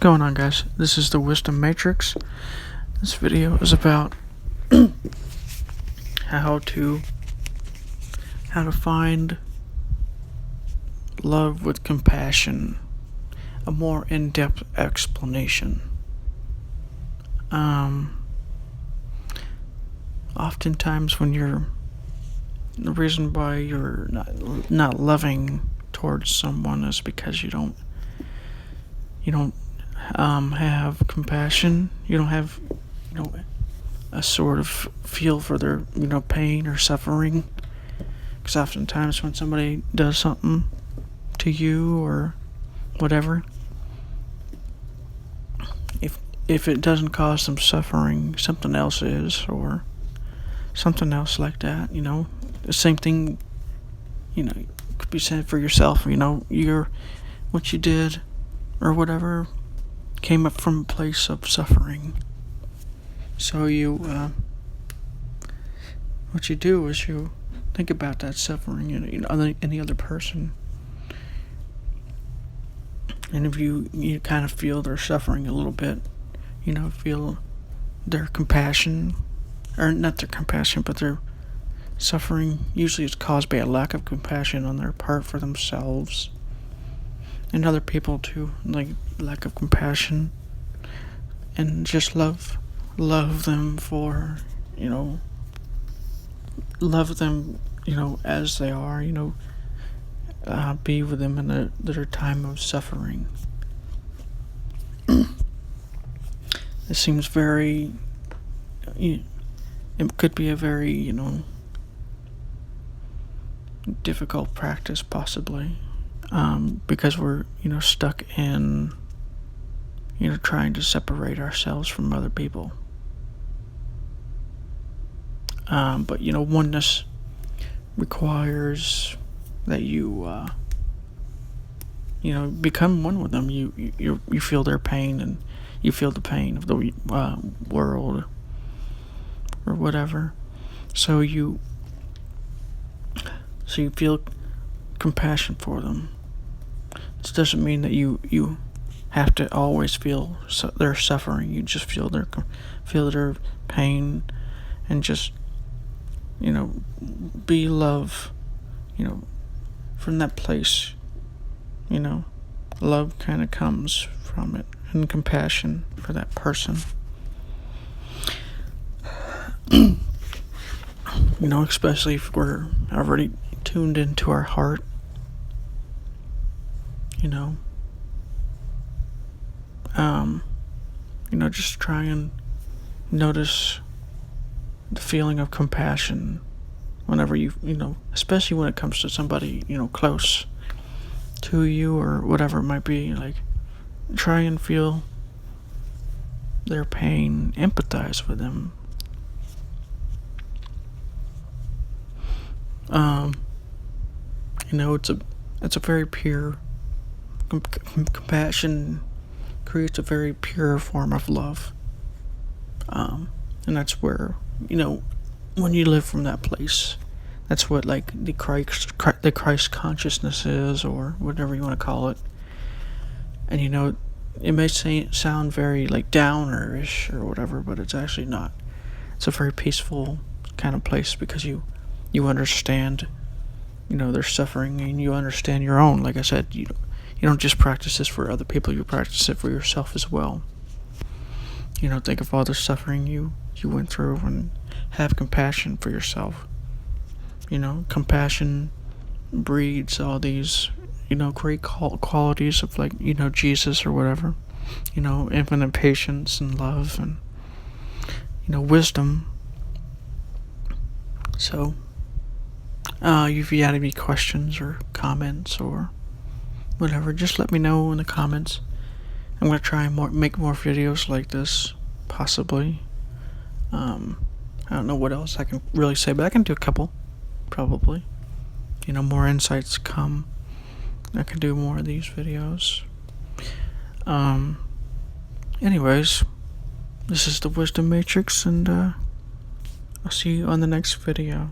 going on, guys? This is the Wisdom Matrix. This video is about how to find love with compassion, a more in-depth explanation. Oftentimes when the reason why you're not loving towards someone is because you don't have compassion. You don't have a sort of feel for their pain or suffering. Because oftentimes when somebody does something to you or whatever, if it doesn't cause them suffering, something else is, or something else like that. The same thing could be said for yourself. What you did or whatever came up from a place of suffering. So what you do is you think about that suffering in any other person, and if you kind of feel their suffering a little bit, feel their compassion, or not their compassion, but their suffering usually is caused by a lack of compassion on their part for themselves and other people too, like lack of compassion, and just love them for, love them, as they are, be with them in their time of suffering. It seems very, it could be a very, difficult practice possibly, because we're, stuck in, trying to separate ourselves from other people. But, oneness requires that you become one with them. You feel their pain, and you feel the pain of the world or whatever. So you feel compassion for them. This doesn't mean that you have to always feel their suffering. You just feel their pain, and just be love. From that place, love kind of comes from it, and compassion for that person. Especially if we're already tuned into our heart. Just try and notice the feeling of compassion whenever especially when it comes to somebody, close to you or whatever it might be. Like, try and feel their pain, empathize with them. It's a very pure compassion creates a very pure form of love, and that's where when you live from that place, that's what like the Christ consciousness is, or whatever you want to call it. And it may sound very like downerish or whatever, but it's actually not. It's a very peaceful kind of place, because you understand their suffering, and you understand your own. Like I said, you don't just practice this for other people, you practice it for yourself as well. Think of all the suffering you went through, and have compassion for yourself. Compassion breeds all these great qualities of, like, Jesus or whatever, infinite patience and love and wisdom. So if you had any questions or comments or whatever, just let me know in the comments. I'm going to try and make more videos like this, possibly. I don't know what else I can really say, but I can do a couple, probably. More insights come. I can do more of these videos. Anyways, this is the Wisdom Matrix, and I'll see you on the next video.